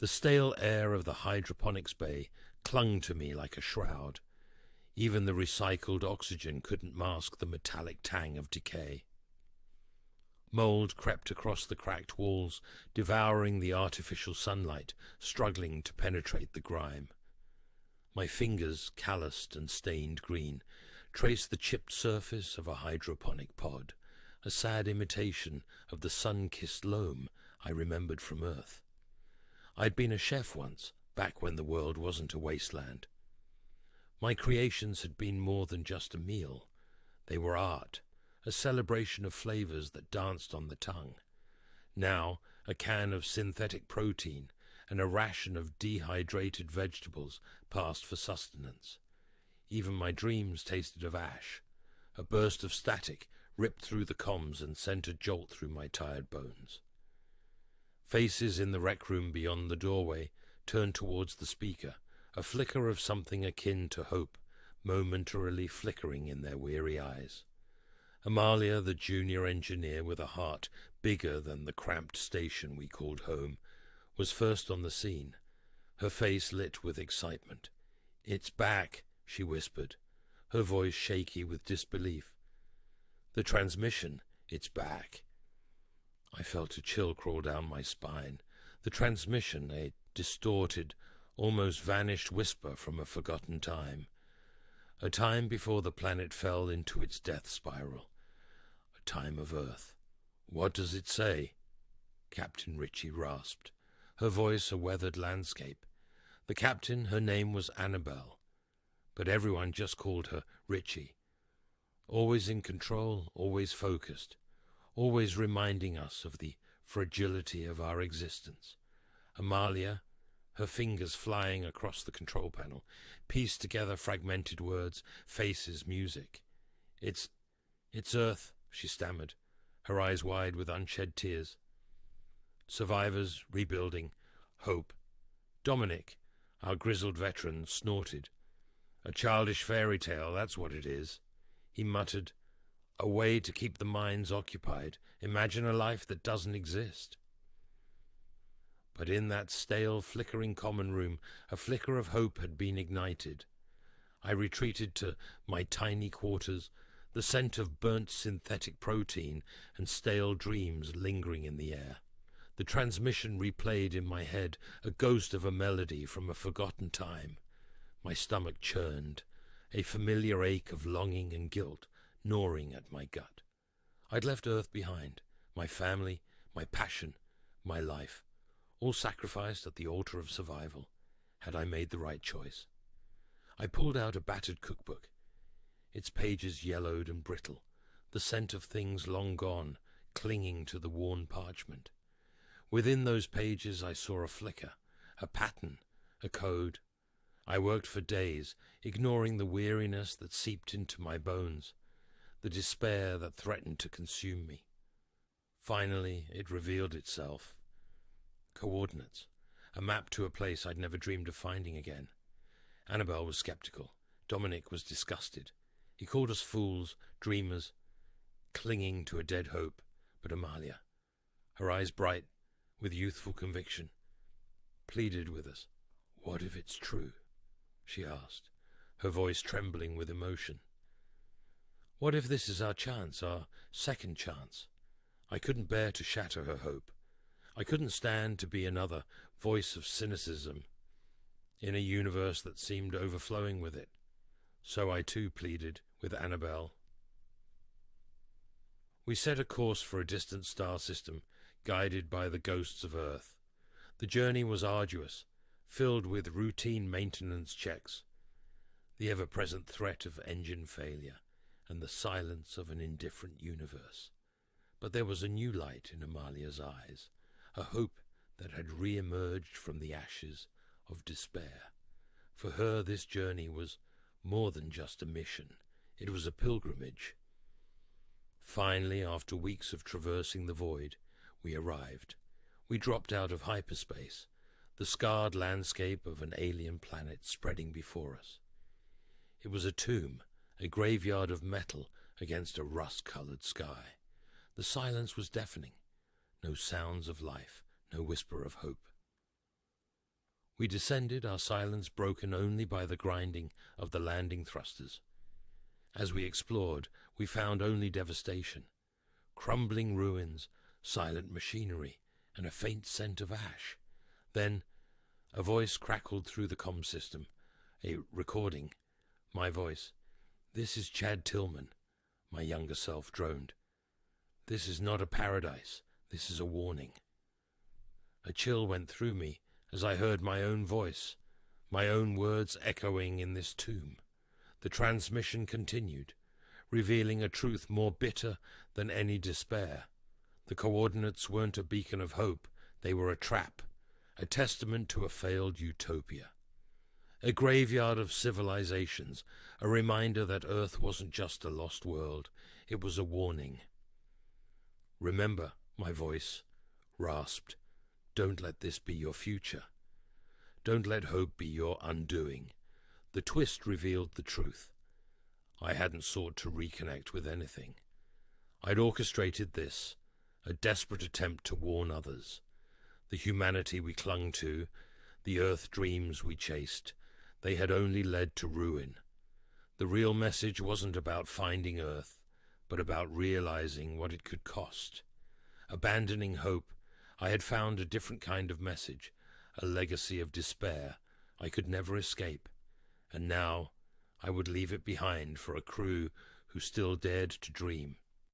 The stale air of the hydroponics bay clung to me like a shroud. Even the recycled oxygen couldn't mask the metallic tang of decay. Mold crept across the cracked walls, devouring the artificial sunlight, struggling to penetrate the grime. My fingers, calloused and stained green, traced the chipped surface of a hydroponic pod, a sad imitation of the sun-kissed loam I remembered from Earth. I'd been a chef once, back when the world wasn't a wasteland. My creations had been more than just a meal. They were art, a celebration of flavors that danced on the tongue. Now, a can of synthetic protein and a ration of dehydrated vegetables passed for sustenance. Even my dreams tasted of ash. A burst of static ripped through the comms and sent a jolt through my tired bones. Faces in the rec room beyond the doorway turned towards the speaker, a flicker of something akin to hope, momentarily flickering in their weary eyes. Amalia, the junior engineer with a heart bigger than the cramped station we called home, was first on the scene, her face lit with excitement. "It's back," she whispered, her voice shaky with disbelief. "The transmission, it's back." I felt a chill crawl down my spine. The transmission, a distorted, almost vanished whisper from a forgotten time. A time before the planet fell into its death spiral. A time of Earth. "What does it say?" Captain Ritchie rasped, her voice a weathered landscape. The captain, her name was Annabelle, but everyone just called her Ritchie. Always in control, always focused, always reminding us of the fragility of our existence. Amalia, her fingers flying across the control panel, pieced together fragmented words, faces, music. It's Earth," she stammered, her eyes wide with unshed tears. "Survivors, rebuilding, hope." Dominic, our grizzled veteran, snorted. "A childish fairy tale, that's what it is." He muttered, "A way to keep the minds occupied. Imagine a life that doesn't exist." But in that stale, flickering common room, a flicker of hope had been ignited. I retreated to my tiny quarters, the scent of burnt synthetic protein and stale dreams lingering in the air. The transmission replayed in my head, a ghost of a melody from a forgotten time. My stomach churned, a familiar ache of longing and guilt gnawing at my gut. I'd left Earth behind, my family, my passion, my life, all sacrificed at the altar of survival. Had I made the right choice? I pulled out a battered cookbook, its pages yellowed and brittle, the scent of things long gone clinging to the worn parchment. Within those pages I saw a flicker, a pattern, a code. I worked for days, ignoring the weariness that seeped into my bones, the despair that threatened to consume me. Finally, it revealed itself. Coordinates, a map to a place I'd never dreamed of finding again. Annabelle was skeptical. Dominic was disgusted. He called us fools, dreamers, clinging to a dead hope. But Amalia, her eyes bright with youthful conviction, pleaded with us. "What if it's true?" she asked, her voice trembling with emotion. "What if this is our chance, our second chance?" I couldn't bear to shatter her hope. I couldn't stand to be another voice of cynicism in a universe that seemed overflowing with it. So I too pleaded with Annabelle. We set a course for a distant star system, guided by the ghosts of Earth. The journey was arduous, filled with routine maintenance checks, the ever-present threat of engine failure, and the silence of an indifferent universe. But there was a new light in Amalia's eyes, a hope that had re-emerged from the ashes of despair. For her, this journey was more than just a mission. It was a pilgrimage. Finally, after weeks of traversing the void, we arrived. We dropped out of hyperspace, the scarred landscape of an alien planet spreading before us. It was a tomb, a graveyard of metal against a rust-colored sky. The silence was deafening. No sounds of life, no whisper of hope. We descended, our silence broken only by the grinding of the landing thrusters. As we explored, we found only devastation. Crumbling ruins, silent machinery, and a faint scent of ash. Then a voice crackled through the comm system, a recording. My voice. "This is Chad Tillman," my younger self droned. "This is not a paradise. This is a warning." A chill went through me as I heard my own voice, my own words echoing in this tomb. The transmission continued, revealing a truth more bitter than any despair. The coordinates weren't a beacon of hope, they were a trap, a testament to a failed utopia. A graveyard of civilizations, a reminder that Earth wasn't just a lost world, it was a warning. "Remember," my voice rasped, "don't let this be your future. Don't let hope be your undoing." The twist revealed the truth. I hadn't sought to reconnect with anything. I'd orchestrated this, a desperate attempt to warn others. The humanity we clung to, the Earth dreams we chased, they had only led to ruin. The real message wasn't about finding Earth, but about realizing what it could cost. Abandoning hope, I had found a different kind of message, a legacy of despair I could never escape, and now I would leave it behind for a crew who still dared to dream.